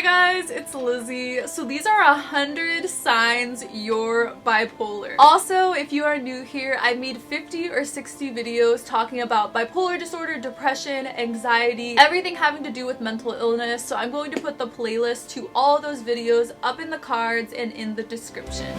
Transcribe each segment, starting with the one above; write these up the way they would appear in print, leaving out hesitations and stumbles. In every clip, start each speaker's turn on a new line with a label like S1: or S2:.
S1: guys, it's Lizzie. So these are 100 signs you're bipolar. Also, if you are new here, I made 50 or 60 videos talking about bipolar disorder, depression, anxiety, everything having to do with mental illness. So I'm going to put the playlist to all of those videos up in the cards and in the description.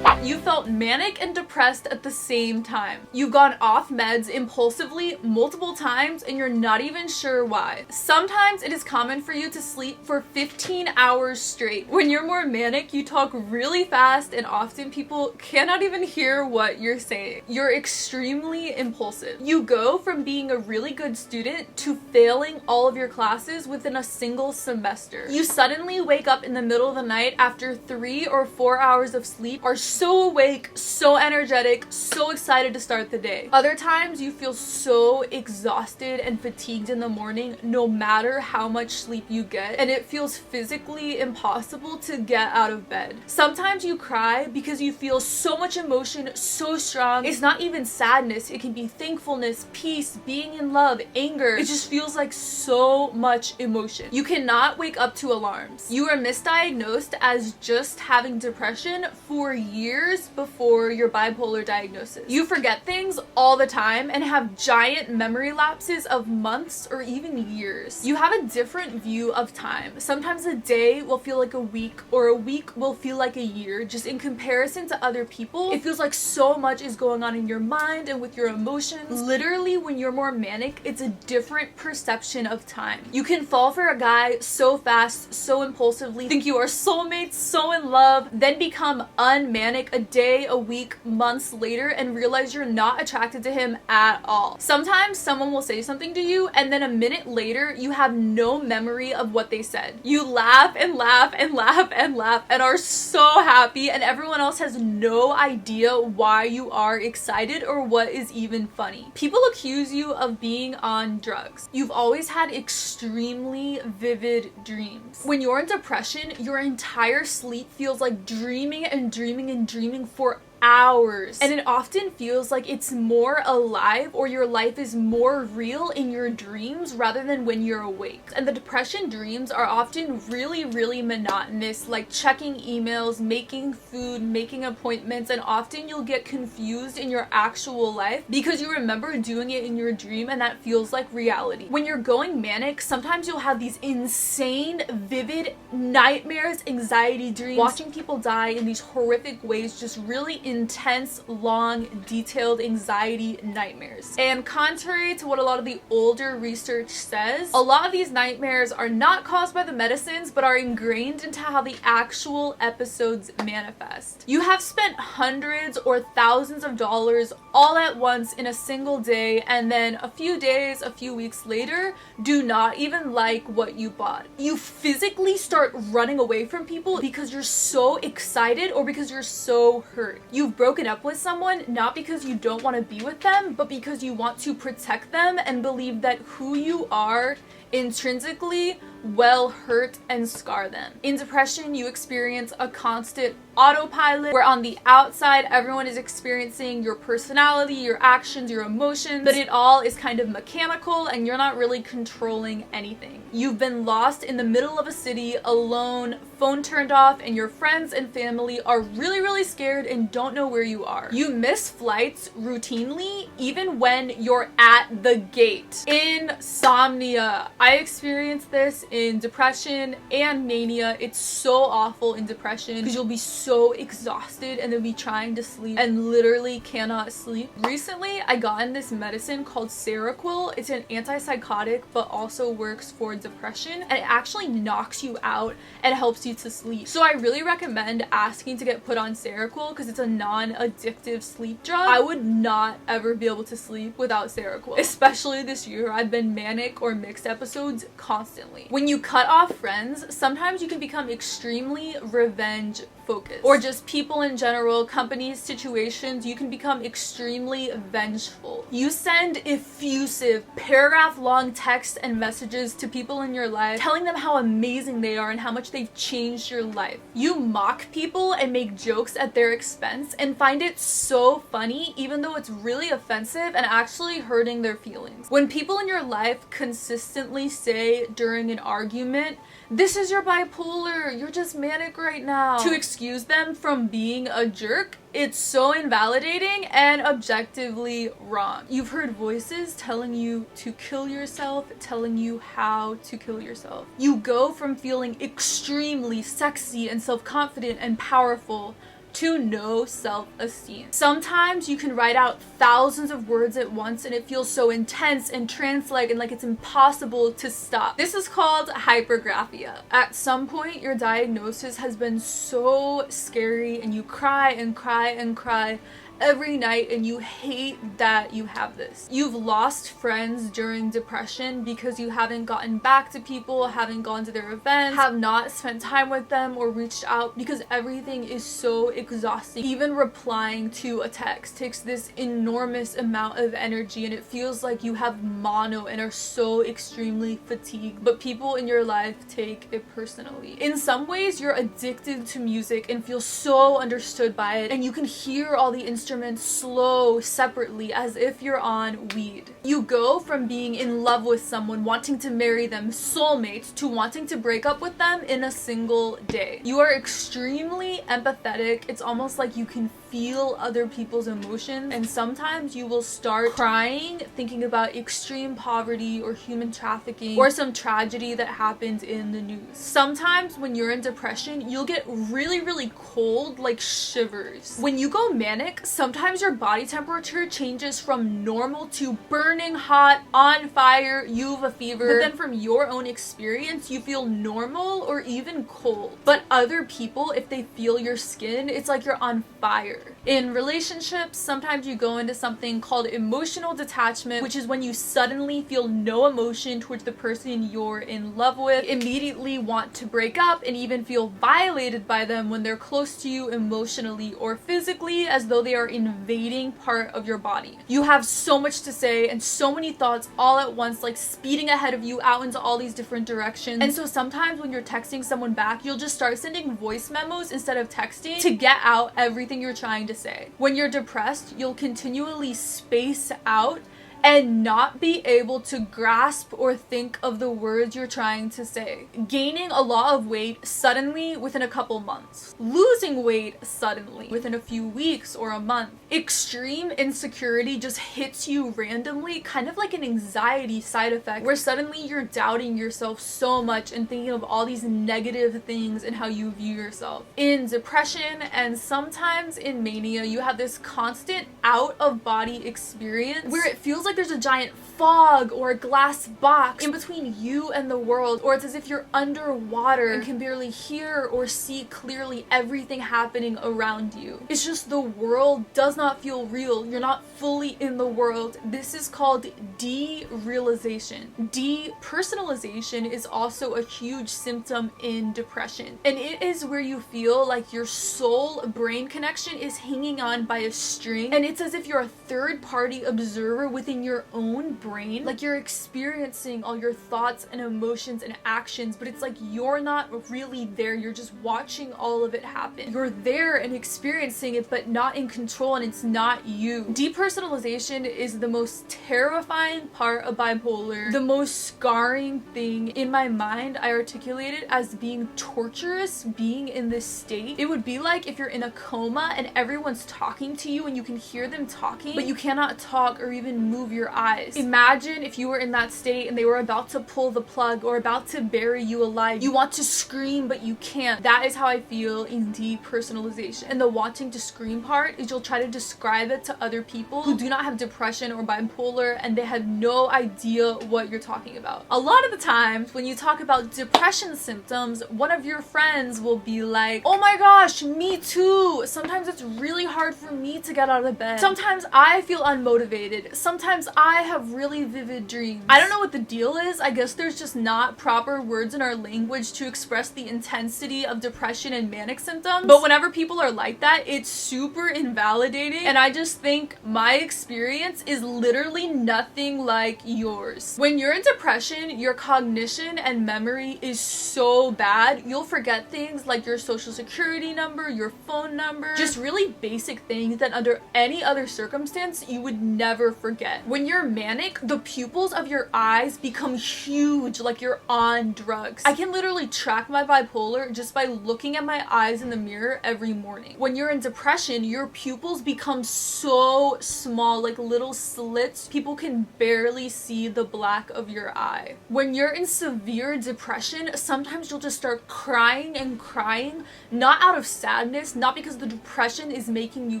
S1: You felt manic and depressed at the same time. You've gone off meds impulsively multiple times and you're not even sure why. Sometimes it is common for you to sleep for 15 hours straight. When you're more manic, you talk really fast and often people cannot even hear what you're saying. You're extremely impulsive. You go from being a really good student to failing all of your classes within a single semester. You suddenly wake up in the middle of the night after 3 or 4 hours of sleep, are so awake, so energetic, so excited to start the day. Other times you feel so exhausted and fatigued in the morning no matter how much sleep you get, and it feels physically impossible to get out of bed. Sometimes you cry because you feel so much emotion so strong. It's not even sadness, it can be thankfulness, peace, being in love, anger. It just feels like so much emotion. You cannot wake up to alarms. You are misdiagnosed as just having depression for years before your bipolar diagnosis. You forget things all the time and have giant memory lapses of months or even years. You have a different view of time. Sometimes a day will feel like a week, or a week will feel like a year. Just in comparison to other people, it feels like so much is going on in your mind and with your emotions. Literally, when you're more manic, it's a different perception of time. You can fall for a guy so fast, so impulsively, think you are soulmates, so in love, then become unmanic a day, a week, months later and realize you're not attracted to him at all. Sometimes someone will say something to you and then a minute later you have no memory of what they said. You laugh and laugh and laugh and laugh and are so happy, and everyone else has no idea why you are excited or what is even funny. People accuse you of being on drugs. You've always had extremely vivid dreams. When you're in depression, your entire sleep feels like dreaming and dreaming and dreaming for hours, and it often feels like it's more alive, or your life is more real in your dreams rather than when you're awake. And the depression dreams are often really monotonous, like checking emails, making food, making appointments, and often you'll get confused in your actual life because you remember doing it in your dream and that feels like reality. When you're going manic, sometimes you'll have these insane vivid nightmares, anxiety dreams, watching people die in these horrific ways, just really intense, long, detailed anxiety nightmares. And contrary to what a lot of the older research says, a lot of these nightmares are not caused by the medicines but are ingrained into how the actual episodes manifest. You have spent hundreds or thousands of dollars all at once in a single day, and then a few days, a few weeks later, do not even like what you bought. You physically start running away from people because you're so excited or because you're so hurt. You've broken up with someone not because you don't want to be with them, but because you want to protect them and believe that who you are intrinsically will hurt and scar them. In depression, you experience a constant autopilot where on the outside everyone is experiencing your personality, your actions, your emotions, but it all is kind of mechanical and you're not really controlling anything. You've been lost in the middle of a city alone, phone turned off, and your friends and family are really scared and don't know where you are. You miss flights routinely even when you're at the gate. Insomnia. I experienced this in depression and mania. It's so awful in depression because you'll be so exhausted and then be trying to sleep and literally cannot sleep. Recently, I got this medicine called Seroquel. It's an antipsychotic but also works for depression, and it actually knocks you out and helps you to sleep. So I really recommend asking to get put on Seroquel because it's a non-addictive sleep drug. I would not ever be able to sleep without Seroquel. Especially this year, I've been manic or mixed episodes constantly. When you cut off friends, sometimes you can become extremely revenge focused. Or just people in general, companies, situations, you can become extremely vengeful. You send effusive, paragraph-long texts and messages to people in your life, telling them how amazing they are and how much they've changed your life. You mock people and make jokes at their expense and find it so funny, even though it's really offensive and actually hurting their feelings. When people in your life consistently say during an argument, "This is your bipolar, you're just manic right now," to excuse them from being a jerk, it's so invalidating and objectively wrong. You've heard voices telling you to kill yourself, telling you how to kill yourself. You go from feeling extremely sexy and self-confident and powerful to no self-esteem. Sometimes you can write out thousands of words at once and it feels so intense and trance-like and like it's impossible to stop. This is called hypergraphia. At some point, your diagnosis has been so scary and you cry and cry and cry every night and you hate that you have this. You've lost friends during depression because you haven't gotten back to people, haven't gone to their events, have not spent time with them or reached out because everything is so exhausting. Even replying to a text takes this enormous amount of energy and it feels like you have mono and are so extremely fatigued, but people in your life take it personally. In some ways, you're addicted to music and feel so understood by it, and you can hear all the instruments slow separately as if you're on weed. You go from being in love with someone, wanting to marry them, soulmates, to wanting to break up with them in a single day. You are extremely empathetic. It's almost like you can feel other people's emotions, and sometimes you will start crying thinking about extreme poverty or human trafficking or some tragedy that happened in the news. Sometimes when you're in depression, you'll get really cold, like shivers. When you go manic, sometimes your body temperature changes from normal to burning hot, on fire, you have a fever, but then from your own experience, you feel normal or even cold. But other people, if they feel your skin, it's like you're on fire. In relationships, sometimes you go into something called emotional detachment, which is when you suddenly feel no emotion towards the person you're in love with, immediately want to break up, and even feel violated by them when they're close to you emotionally or physically, as though they are invading part of your body. You have so much to say and so many thoughts all at once, like speeding ahead of you out into all these different directions. And so sometimes when you're texting someone back, you'll just start sending voice memos instead of texting to get out everything you're trying to say. When you're depressed, you'll continually space out and not be able to grasp or think of the words you're trying to say. Gaining a lot of weight suddenly within a couple months. Losing weight suddenly within a few weeks or a month. Extreme insecurity just hits you randomly, kind of like an anxiety side effect, where suddenly you're doubting yourself so much and thinking of all these negative things and how you view yourself. In depression and sometimes in mania, you have this constant out-of-body experience where it feels like there's a giant fog or a glass box in between you and the world, or it's as if you're underwater and can barely hear or see clearly everything happening around you. It's just the world does not feel real. You're not fully in the world. This is called derealization. Depersonalization is also a huge symptom in depression, and it is where you feel like your soul-brain connection is hanging on by a string, and it's as if you're a third-party observer within your own brain, like you're experiencing all your thoughts and emotions and actions, but it's like you're not really there. You're just watching all of it happen. You're there and experiencing it, but not in control, and it's not you. Depersonalization is the most terrifying part of bipolar. The most scarring thing in my mind, I articulate it as being torturous, being in this state. It would be like if you're in a coma and everyone's talking to you and you can hear them talking, but you cannot talk or even move your eyes. Imagine if you were in that state and they were about to pull the plug or about to bury you alive. You want to scream, but you can't. That is how I feel in depersonalization. And the wanting to scream part is you'll try to describe it to other people who do not have depression or bipolar, and they have no idea what you're talking about. A lot of the times when you talk about depression symptoms, one of your friends will be like, "Oh my gosh, me too. Sometimes it's really hard for me to get out of bed. Sometimes I feel unmotivated. Sometimes Sometimes I have really vivid dreams. I don't know what the deal is. I guess there's just not proper words in our language to express the intensity of depression and manic symptoms. But whenever people are like that, it's super invalidating. And I just think my experience is literally nothing like yours. When you're in depression, your cognition and memory is so bad. You'll forget things like your social security number, your phone number, just really basic things that under any other circumstance you would never forget. When you're manic, the pupils of your eyes become huge, like you're on drugs. I can literally track my bipolar just by looking at my eyes in the mirror every morning. When you're in depression, your pupils become so small, like little slits. People can barely see the black of your eye. When you're in severe depression, sometimes you'll just start crying and crying, not out of sadness, not because the depression is making you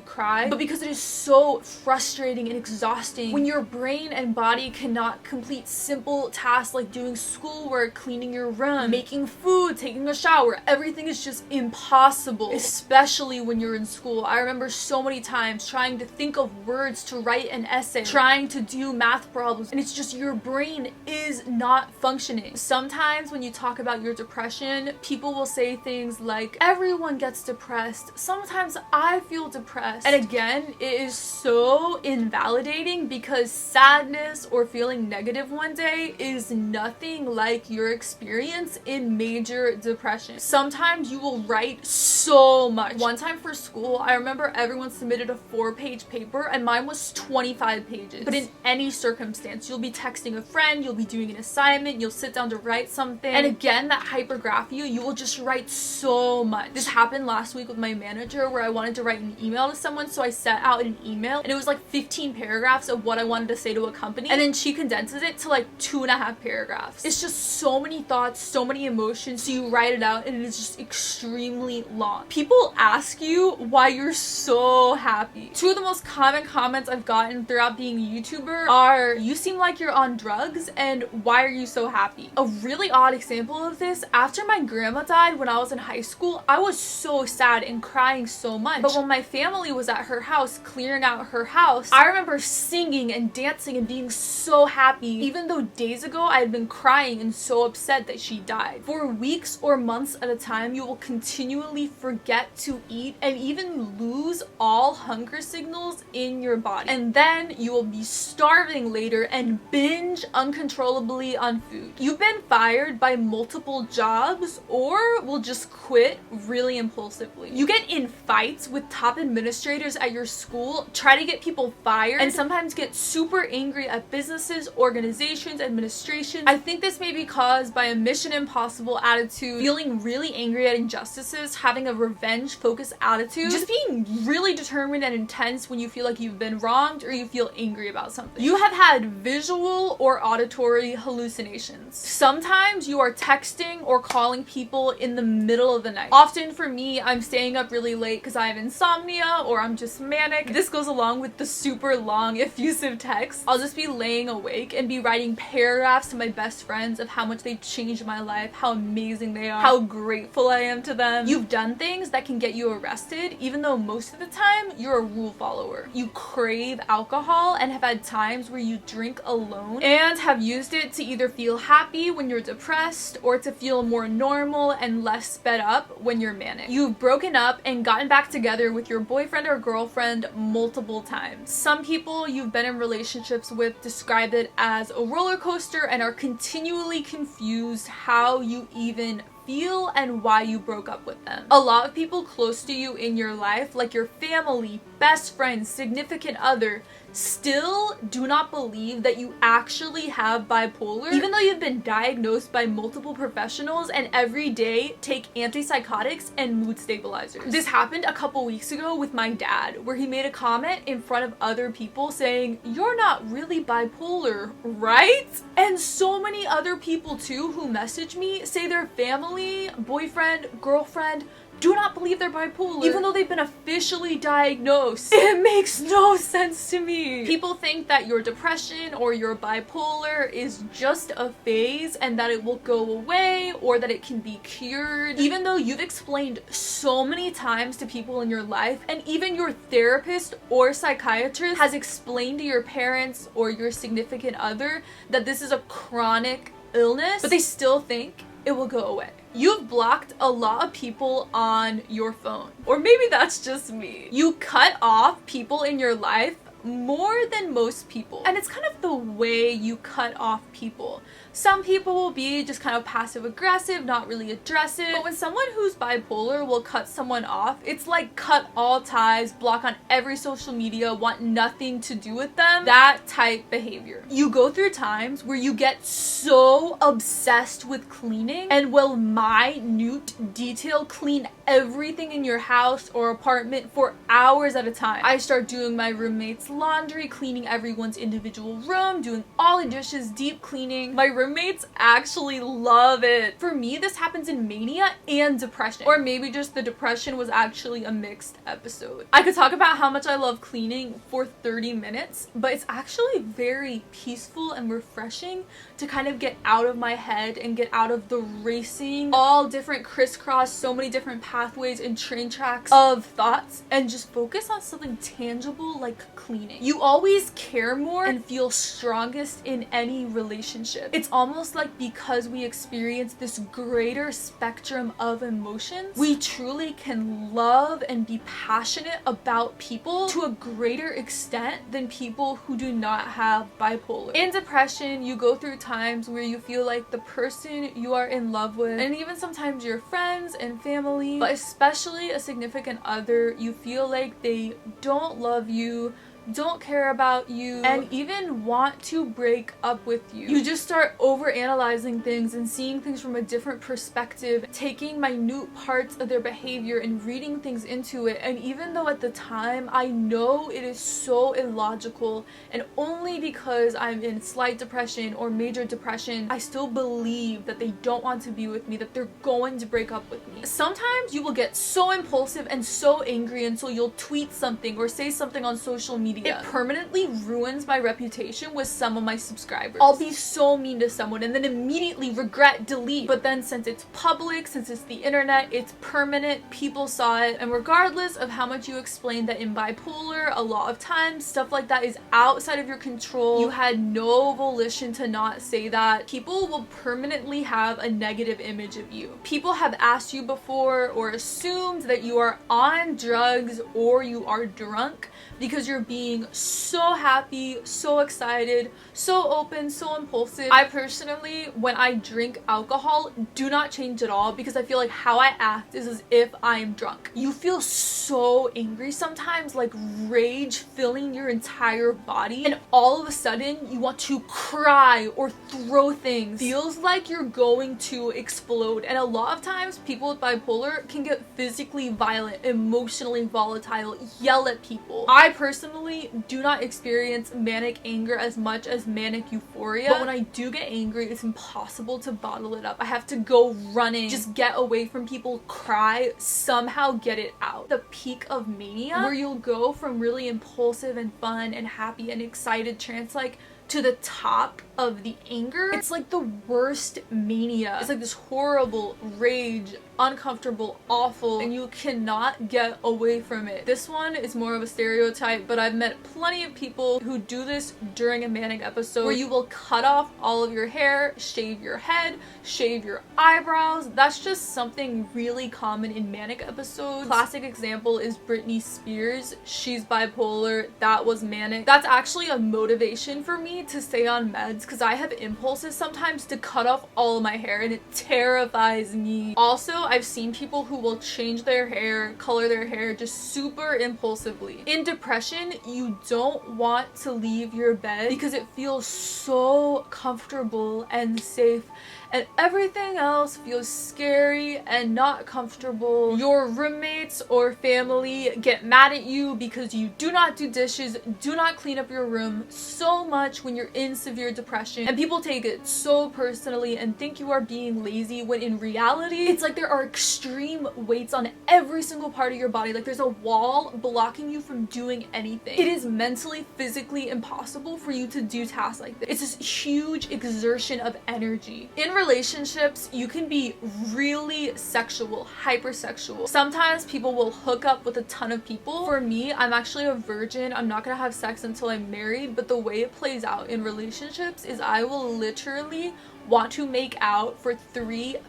S1: cry, but because it is so frustrating and exhausting when your brain and body cannot complete simple tasks like doing schoolwork, cleaning your room, making food, taking a shower. Everything is just impossible, especially when you're in school. I remember so many times trying to think of words to write an essay, trying to do math problems, and it's just your brain is not functioning. Sometimes when you talk about your depression, people will say things like, everyone gets depressed. Sometimes I feel depressed. And again, it is so invalidating because sadness or feeling negative one day is nothing like your experience in major depression. Sometimes you will write so much. One time for school, I remember everyone submitted a 4-page paper and mine was 25 pages. But in any circumstance, you'll be texting a friend, you'll be doing an assignment, you'll sit down to write something. And again, that hypergraphia, you will just write so much. This happened last week with my manager where I wanted to write an email to someone, so I set out an email and it was like 15 paragraphs of what I wanted to say to a company, and then she condenses it to like 2.5 paragraphs. It's just so many thoughts, so many emotions, so you write it out and it is just extremely long. People ask you why you're so happy. Two of the most common comments I've gotten throughout being a YouTuber are, you seem like you're on drugs, and why are you so happy? A really odd example of this, after my grandma died when I was in high school, I was so sad and crying so much. But when my family was at her house clearing out her house, I remember singing and dancing and being so happy, even though days ago I had been crying and so upset that she died. For weeks or months at a time, you will continually forget to eat and even lose all hunger signals in your body. And then you will be starving later and binge uncontrollably on food. You've been fired by multiple jobs or will just quit really impulsively. You get in fights with top administrators at your school, try to get people fired, and sometimes get super angry at businesses, organizations, administration. I think this may be caused by a Mission Impossible attitude, feeling really angry at injustices, having a revenge-focused attitude, just being really determined and intense when you feel like you've been wronged or you feel angry about something. You have had visual or auditory hallucinations. Sometimes you are texting or calling people in the middle of the night. Often for me, I'm staying up really late because I have insomnia or I'm just manic. This goes along with the super long effusive text. I'll just be laying awake and be writing paragraphs to my best friends of how much they've changed my life, how amazing they are, how grateful I am to them. You've done things that can get you arrested, even though most of the time you're a rule follower. You crave alcohol and have had times where you drink alone and have used it to either feel happy when you're depressed or to feel more normal and less sped up when you're manic. You've broken up and gotten back together with your boyfriend or girlfriend multiple times. Some people you've been in relationships with describe it as a roller coaster and are continually confused how you even feel and why you broke up with them. A lot of people close to you in your life, like your family, best friends, significant other, still do not believe that you actually have bipolar, even though you've been diagnosed by multiple professionals and every day take antipsychotics and mood stabilizers. This happened a couple weeks ago with my dad, where he made a comment in front of other people saying, "You're not really bipolar, right?" And so many other people too who message me say their family, boyfriend, girlfriend, do not believe they're bipolar, even though they've been officially diagnosed. It makes no sense to me. People think that your depression or your bipolar is just a phase and that it will go away or that it can be cured, even though you've explained so many times to people in your life, and even your therapist or psychiatrist has explained to your parents or your significant other that this is a chronic illness, but they still think it will go away. You've blocked a lot of people on your phone. Or maybe that's just me. You cut off people in your life more than most people. And it's kind of the way you cut off people. Some people will be just kind of passive aggressive, not really address it. But when someone who's bipolar will cut someone off, it's like cut all ties, block on every social media, want nothing to do with them. That type behavior. You go through times where you get so obsessed with cleaning and will minute detail clean everything in your house or apartment for hours at a time. I start doing my roommate's laundry, cleaning everyone's individual room, doing all the dishes, deep cleaning. My roommates actually love it. For me, this happens in mania and depression. Or maybe just the depression was actually a mixed episode. I could talk about how much I love cleaning for 30 minutes, but it's actually very peaceful and refreshing to kind of get out of my head and get out of the racing, all different crisscross, so many different pathways and train tracks of thoughts, and just focus on something tangible like cleaning. You always care more and feel strongest in any relationship. It's almost like because we experience this greater spectrum of emotions, we truly can love and be passionate about people to a greater extent than people who do not have bipolar. In depression, you go through times where you feel like the person you are in love with, and even sometimes your friends and family, but especially a significant other, you feel like they don't love you, don't care about you, and even want to break up with you. You just start overanalyzing things and seeing things from a different perspective, taking minute parts of their behavior and reading things into it. And even though at the time I know it is so illogical, and only because I'm in slight depression or major depression, I still believe that they don't want to be with me, that they're going to break up with me. Sometimes you will get so impulsive and so angry until you'll tweet something or say something on social media. It permanently ruins my reputation with some of my subscribers. I'll be so mean to someone and then immediately regret delete. But then since it's public, since it's the internet, it's permanent, people saw it. And regardless of how much you explain that in bipolar, a lot of times stuff like that is outside of your control, you had no volition to not say that, people will permanently have a negative image of you. People have asked you before or assumed that you are on drugs or you are drunk because you're being so happy, so excited, so open, so impulsive. I personally, when I drink alcohol, do not change at all because I feel like how I act is as if I am drunk. You feel so angry sometimes, like rage filling your entire body, and all of a sudden you want to cry or throw things. Feels like you're going to explode. And a lot of times people with bipolar can get physically violent, emotionally volatile, yell at people. I personally do not experience manic anger as much as manic euphoria, but when I do get angry, it's impossible to bottle it up. I have to go running, just get away from people, cry, somehow get it out. The peak of mania, where you'll go from really impulsive and fun and happy and excited trance-like to the top of the anger. It's like the worst mania. It's like this horrible rage, uncomfortable, awful, and you cannot get away from it. This one is more of a stereotype, but I've met plenty of people who do this during a manic episode where you will cut off all of your hair, shave your head, shave your eyebrows. That's just something really common in manic episodes. Classic example is Britney Spears. She's bipolar. That was manic. That's actually a motivation for me to stay on meds because I have impulses sometimes to cut off all of my hair, and it terrifies me. Also, I've seen people who will change their hair, color their hair just super impulsively. In depression, you don't want to leave your bed because it feels so comfortable and safe and everything else feels scary and not comfortable. Your roommates or family get mad at you because you do not do dishes, do not clean up your room so much when you're in severe depression, and people take it so personally and think you are being lazy, when in reality it's like there are extreme weights on every single part of your body. Like there's a wall blocking you from doing anything. It is mentally, physically impossible for you to do tasks like this. It's this huge exertion of energy. In relationships, you can be really sexual, hypersexual. Sometimes people will hook up with a ton of people. For me, I'm actually a virgin. I'm not gonna have sex until I'm married, but the way it plays out in relationships is I will literally want to make out for 3-5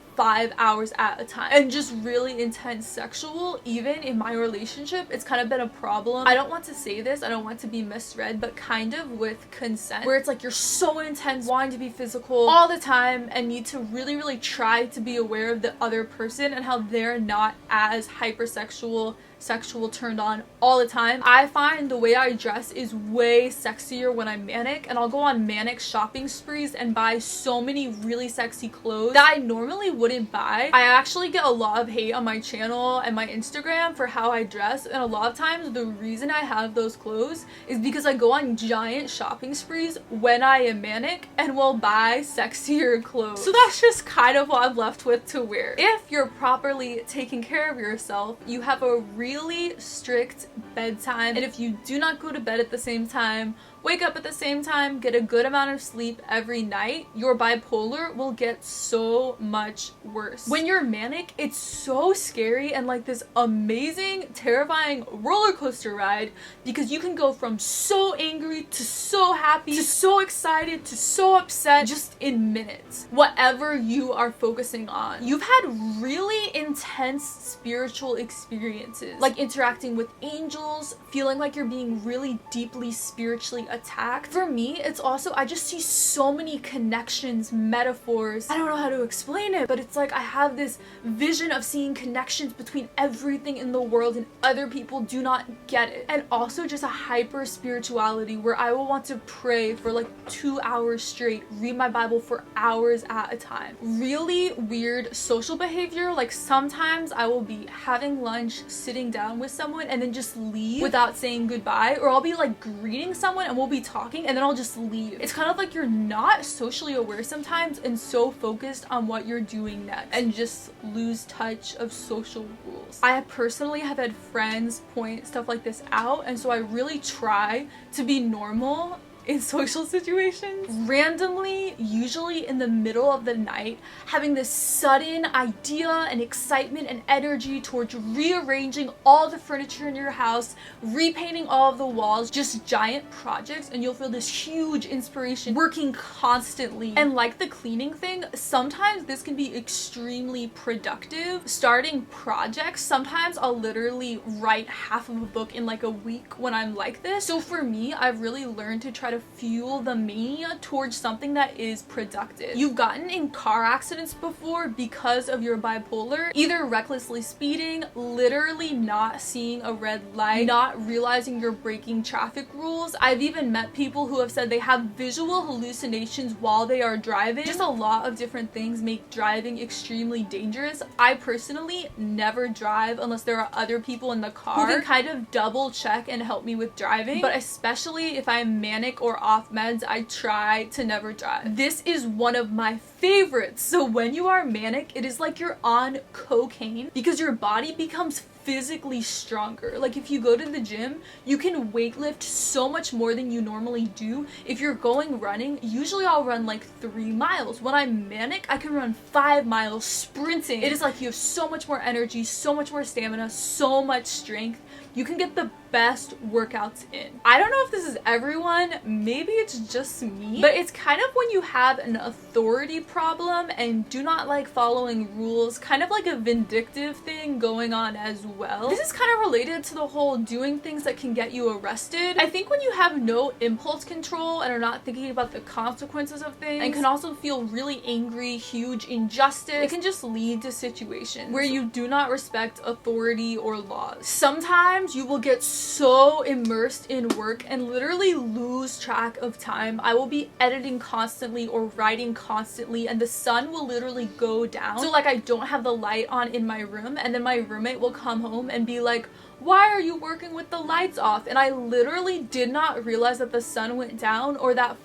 S1: hours at a time, and just really intense sexual. Even in my relationship, it's kind of been a problem. I don't want to say this, I don't want to be misread, but kind of with consent, where it's like you're so intense, wanting to be physical all the time, and need to really try to be aware of the other person and how they're not as hypersexual, sexual, turned on all the time. I find the way I dress is way sexier when I'm manic, and I'll go on manic shopping sprees and buy so many really sexy clothes that I normally wouldn't buy. I actually get a lot of hate on my channel and my Instagram for how I dress, and a lot of times the reason I have those clothes is because I go on giant shopping sprees when I am manic and will buy sexier clothes. So that's just kind of what I'm left with to wear. If you're properly taking care of yourself, you have a really strict bedtime, and if you do not go to bed at the same time, wake up at the same time, get a good amount of sleep every night, your bipolar will get so much worse. When you're manic, it's so scary and like this amazing, terrifying roller coaster ride, because you can go from so angry to so happy to so excited to so upset just in minutes. Whatever you are focusing on. You've had really intense spiritual experiences, like interacting with angels, feeling like you're being really deeply spiritually attacked. For me, it's also, I just see so many connections, metaphors. I don't know how to explain it, but it's like I have this vision of seeing connections between everything in the world, and other people do not get it. And also just a hyper spirituality where I will want to pray for like 2 hours straight, read my Bible for hours at a time. Really weird social behavior, like sometimes I will be having lunch, sitting down with someone, and then just leave without saying goodbye, or I'll be like greeting someone and we'll be talking and then I'll just leave. It's kind of like you're not socially aware sometimes and so focused on what you're doing next, and just lose touch of social rules. I personally have had friends point stuff like this out, and so I really try to be normal in social situations. Randomly, usually in the middle of the night, having this sudden idea and excitement and energy towards rearranging all the furniture in your house, repainting all of the walls, just giant projects, and you'll feel this huge inspiration working constantly. And like the cleaning thing, sometimes this can be extremely productive. Starting projects, sometimes I'll literally write half of a book in like a week when I'm like this. So for me, I've really learned to try to fuel the mania towards something that is productive. You've gotten in car accidents before because of your bipolar, either recklessly speeding, literally not seeing a red light, not realizing you're breaking traffic rules. I've even met people who have said they have visual hallucinations while they are driving. Just a lot of different things make driving extremely dangerous. I personally never drive unless there are other people in the car who can kind of double check and help me with driving, but especially if I'm manic or off meds, I try to never drive. This is one of my favorites. So when you are manic, it is like you're on cocaine, because your body becomes physically stronger. Like if you go to the gym, you can weightlift so much more than you normally do. If you're going running, usually I'll run like 3 miles. When I'm manic, I can run 5 miles sprinting. It is like you have so much more energy, so much more stamina, so much strength. You can get the best workouts in. I don't know if this is everyone, maybe it's just me, but it's kind of when you have an authority problem and do not like following rules, kind of like a vindictive thing going on as well. This is kind of related to the whole doing things that can get you arrested. I think when you have no impulse control and are not thinking about the consequences of things, and can also feel really angry, huge injustice, it can just lead to situations where you do not respect authority or laws. Sometimes times you will get so immersed in work and literally lose track of time. I will be editing constantly or writing constantly, and the sun will literally go down. So like I don't have the light on in my room, and then my roommate will come home and be like, why are you working with the lights off? And I literally did not realize that the sun went down or that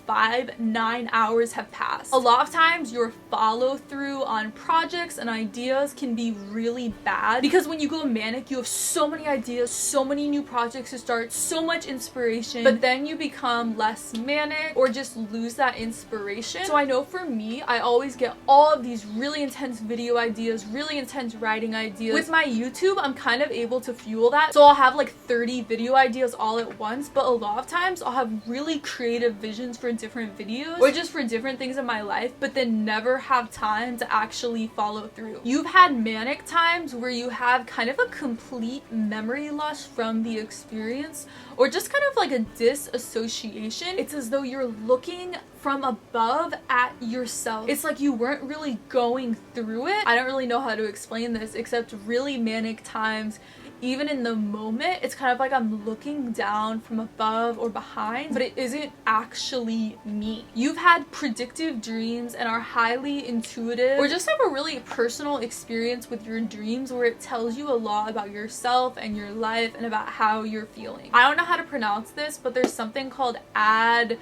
S1: 9 hours have passed. A lot of times your follow through on projects and ideas can be really bad, because when you go manic, you have so many ideas, so many new projects to start, so much inspiration, but then you become less manic or just lose that inspiration. So I know for me, I always get all of these really intense video ideas, really intense writing ideas. With my YouTube, I'm kind of able to fuel that. So I'll have like 30 video ideas all at once, but a lot of times I'll have really creative visions for different videos or just for different things in my life, but then never have time to actually follow through. You've had manic times where you have kind of a complete memory loss from the experience, or just kind of like a disassociation. It's as though you're looking from above at yourself. It's like you weren't really going through it. I don't really know how to explain this, except really manic times, even in the moment, it's kind of like I'm looking down from above or behind, but it isn't actually me. You've had predictive dreams and are highly intuitive, or just have a really personal experience with your dreams where it tells you a lot about yourself and your life and about how you're feeling. I don't know how to pronounce this, but there's something called adhedonia,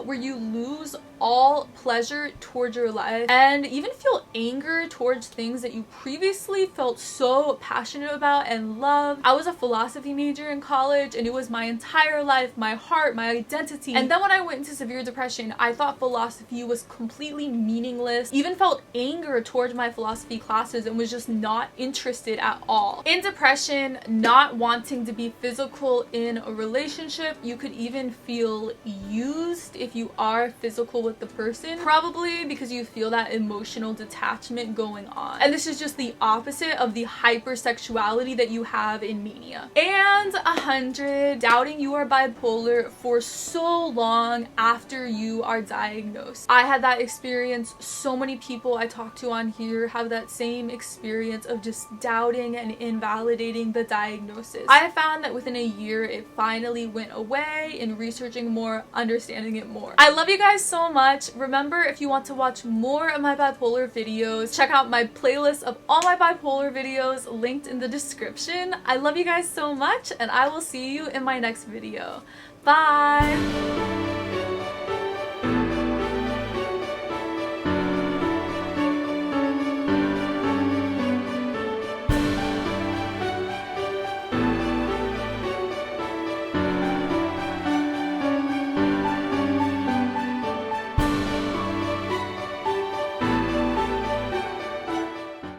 S1: where you lose all pleasure towards your life and even feel anger towards things that you previously felt so passionate about and love. I was a philosophy major in college, and it was my entire life, my heart, my identity. And then when I went into severe depression, I thought philosophy was completely meaningless, even felt anger towards my philosophy classes, and was just not interested at all. In depression, not wanting to be physical in a relationship, you could even feel used if you are physical with the person, probably because you feel that emotional detachment going on. And this is just the opposite of the hypersexuality that you have in mania. And 100, doubting you are bipolar for so long after you are diagnosed. I had that experience. So many people I talk to on here have that same experience of just doubting and invalidating the diagnosis. I found that within a year it finally went away. In researching more, understanding it more. I love you guys so much. Remember, if you want to watch more of my bipolar videos, check out my playlist of all my bipolar videos linked in the description. I love you guys so much, and I will see you in my next video. Bye!